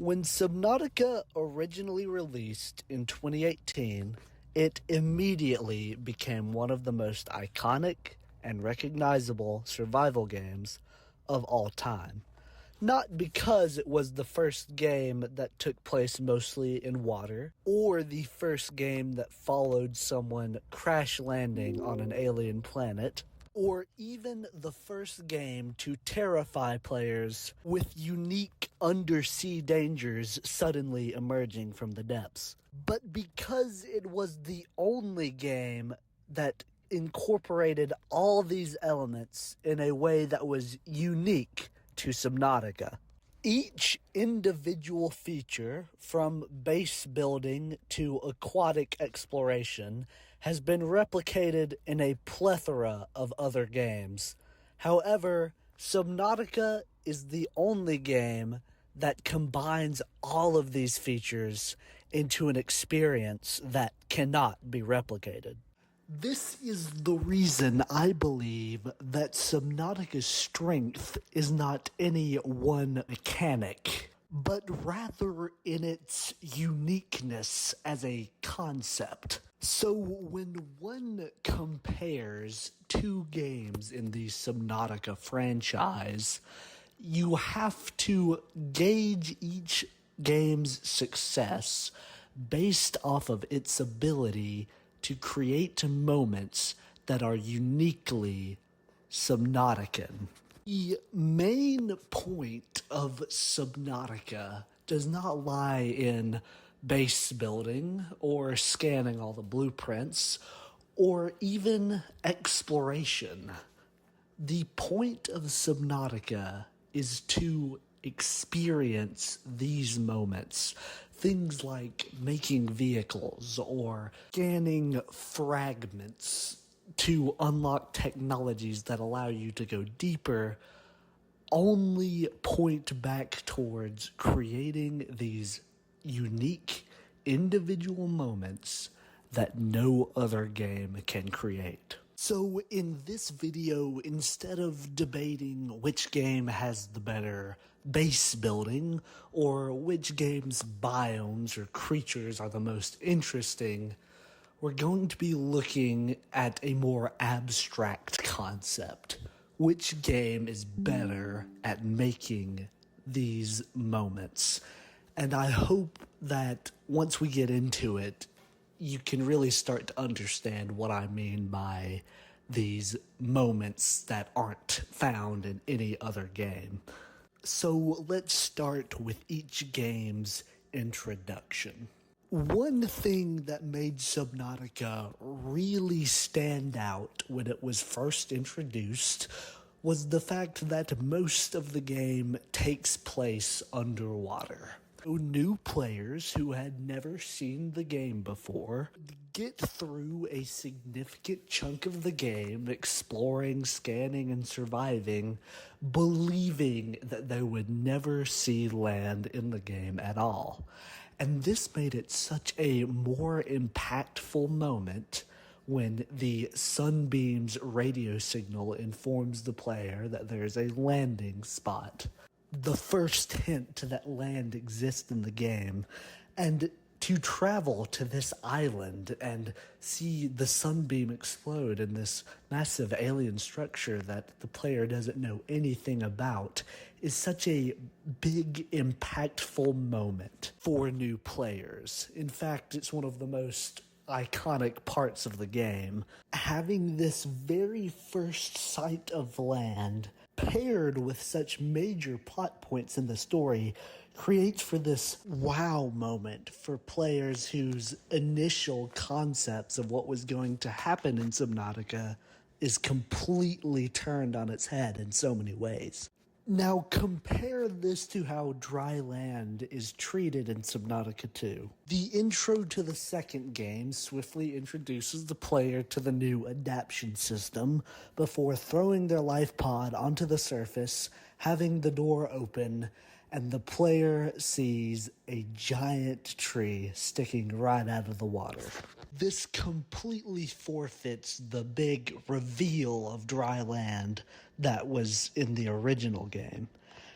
When Subnautica originally released in 2018, it immediately became one of the most iconic and recognizable survival games of all time. Not because it was the first game that took place mostly in water, or the first game that followed someone crash landing on an alien planet, or even the first game to terrify players with unique undersea dangers suddenly emerging from the depths, but because it was the only game that incorporated all these elements in a way that was unique to Subnautica. Each individual feature, from base building to aquatic exploration, has been replicated in a plethora of other games. However, Subnautica is the only game that combines all of these features into an experience that cannot be replicated. This is the reason I believe that Subnautica's strength is not any one mechanic, but rather in its uniqueness as a concept. So when one compares two games in the Subnautica franchise, you have to gauge each game's success based off of its ability to create moments that are uniquely Subnautican. The main point of Subnautica does not lie in base building or scanning all the blueprints or even exploration. The point of Subnautica is to experience these moments. Things like making vehicles or scanning fragments to unlock technologies that allow you to go deeper only point back towards creating these unique individual moments that no other game can create. So in this video, instead of debating which game has the better base building or which game's biomes or creatures are the most interesting, we're going to be looking at a more abstract concept. Which game is better at making these moments? And I hope that once we get into it, you can really start to understand what I mean by these moments that aren't found in any other game. So let's start with each game's introduction. One thing that made Subnautica really stand out when it was first introduced was the fact that most of the game takes place underwater. New players who had never seen the game before get through a significant chunk of the game exploring, scanning, and surviving, believing that they would never see land in the game at all. And this made it such a more impactful moment when the sunbeam's radio signal informs the player that there's a landing spot. The first hint that land exists in the game, and to travel to this island and see the sunbeam explode in this massive alien structure that the player doesn't know anything about is such a big, impactful moment for new players. In fact, it's one of the most iconic parts of the game. Having this very first sight of land paired with such major plot points in the story creates for this wow moment for players whose initial concepts of what was going to happen in Subnautica is completely turned on its head in so many ways. Now compare this to how dry land is treated in Subnautica 2. The intro to the second game swiftly introduces the player to the new adaptation system before throwing their life pod onto the surface, having the door open, and the player sees a giant tree sticking right out of the water. This completely forfeits the big reveal of dry land that was in the original game.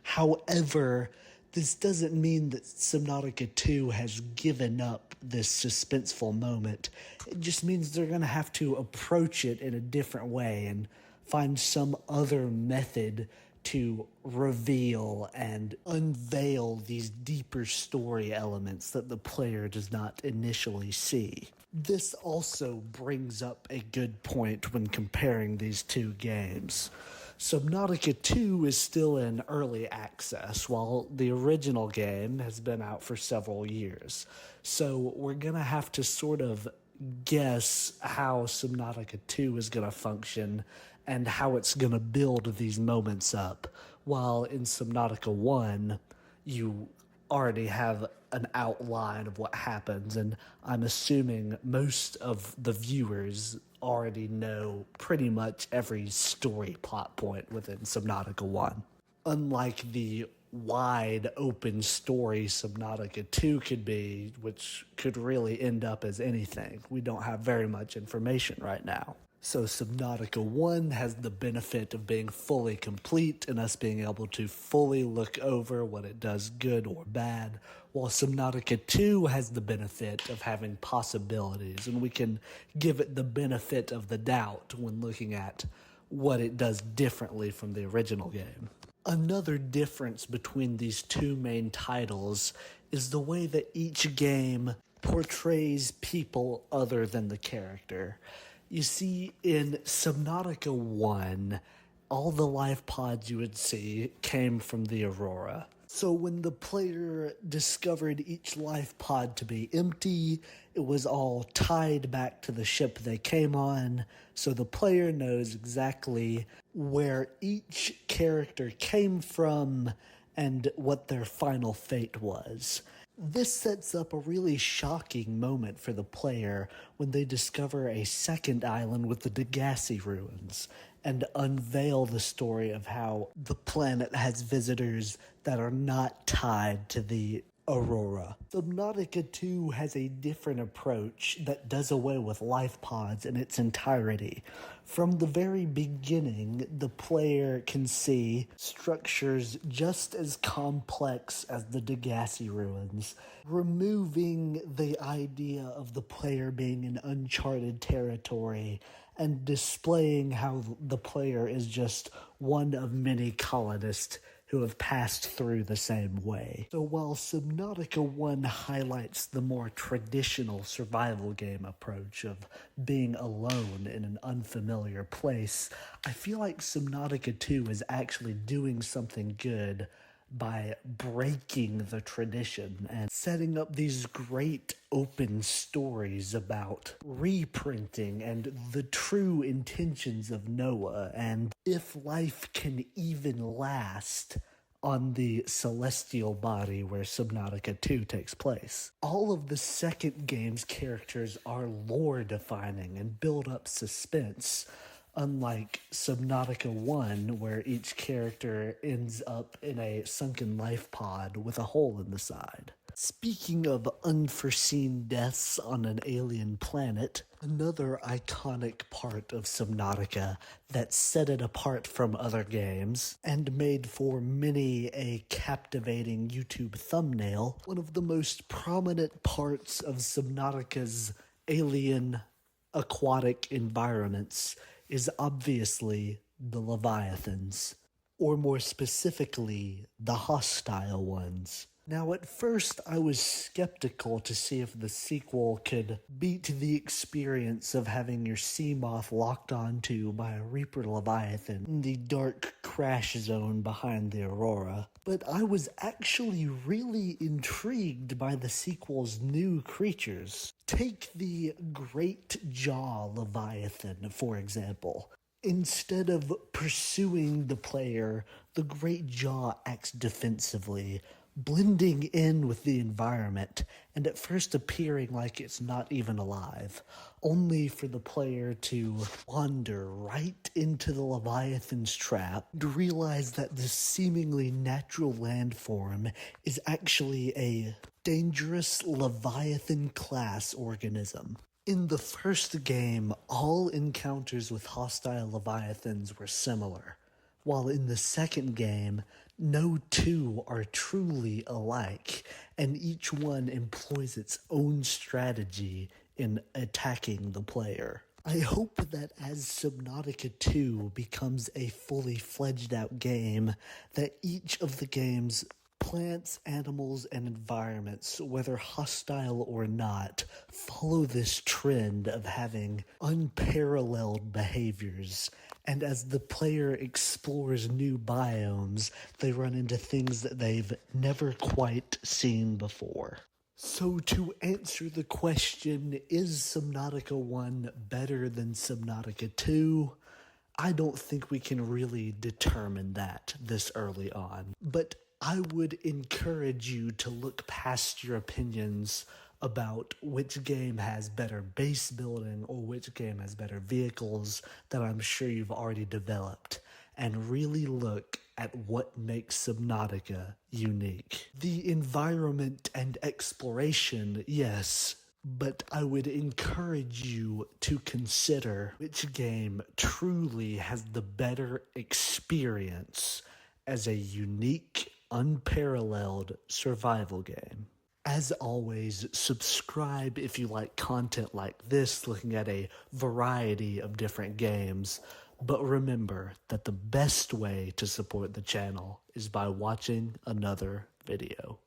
However, This doesn't mean that Subnautica 2 has given up this suspenseful moment. It just means they're going to have to approach it in a different way and find some other method to reveal and unveil these deeper story elements that the player does not initially see. This also brings up a good point when comparing these two games. Subnautica 2 is still in early access, while the original game has been out for several years. So we're going to have to sort of guess how Subnautica 2 is going to function and how it's going to build these moments up, while in Subnautica 1, you already have an outline of what happens, and I'm assuming most of the viewers already know pretty much every story plot point within Subnautica 1. Unlike the wide open story Subnautica 2 could be, which could really end up as anything. We don't have very much information right now. So Subnautica 1 has the benefit of being fully complete and us being able to fully look over what it does good or bad, while Subnautica 2 has the benefit of having possibilities, and we can give it the benefit of the doubt when looking at what it does differently from the original game. Another difference between these two main titles is the way that each game portrays people other than the character. You see, in Subnautica 1, all the life pods you would see came from the Aurora. So when the player discovered each life pod to be empty, it was all tied back to the ship they came on, so the player knows exactly where each character came from and what their final fate was. This sets up a really shocking moment for the player when they discover a second island with the Degassi ruins and unveil the story of how the planet has visitors that are not tied to the Aurora. Subnautica 2 has a different approach that does away with life pods in its entirety. From the very beginning, the player can see structures just as complex as the Degassi ruins, removing the idea of the player being in uncharted territory and displaying how the player is just one of many colonists who have passed through the same way. So while Subnautica 1 highlights the more traditional survival game approach of being alone in an unfamiliar place, I feel like Subnautica 2 is actually doing something good by breaking the tradition and setting up these great open stories about reprinting and the true intentions of Noah and if life can even last on the celestial body where Subnautica 2 takes place. All of the second game's characters are lore-defining and build up suspense, unlike Subnautica 1, where each character ends up in a sunken life pod with a hole in the side. Speaking of unforeseen deaths on an alien planet, another iconic part of Subnautica that set it apart from other games and made for many a captivating YouTube thumbnail, one of the most prominent parts of Subnautica's alien aquatic environments is obviously the Leviathans, or more specifically, the hostile ones. Now, at first, I was skeptical to see if the sequel could beat the experience of having your sea moth locked onto by a Reaper Leviathan in the dark crash zone behind the Aurora. But I was actually really intrigued by the sequel's new creatures. Take the Great Jaw Leviathan, for example. Instead of pursuing the player, the Great Jaw acts defensively, blending in with the environment, and at first appearing like it's not even alive, only for the player to wander right into the Leviathan's trap and realize that this seemingly natural landform is actually a dangerous Leviathan-class organism. In the first game, all encounters with hostile Leviathans were similar, while in the second game, No two are truly alike, and each one employs its own strategy in attacking the player. I hope that as Subnautica 2 becomes a fully fledged out game, that each of the game's plants, animals, and environments, whether hostile or not, follow this trend of having unparalleled behaviors. And as the player explores new biomes, they run into things that they've never quite seen before. So, to answer the question, is Subnautica 1 better than Subnautica 2? I don't think we can really determine that this early on. But I would encourage you to look past your opinions about which game has better base building or which game has better vehicles that I'm sure you've already developed, and really look at what makes Subnautica unique. The environment and exploration, yes, but I would encourage you to consider which game truly has the better experience as a unique, unparalleled survival game. As always, subscribe if you like content like this, looking at a variety of different games. But remember that the best way to support the channel is by watching another video.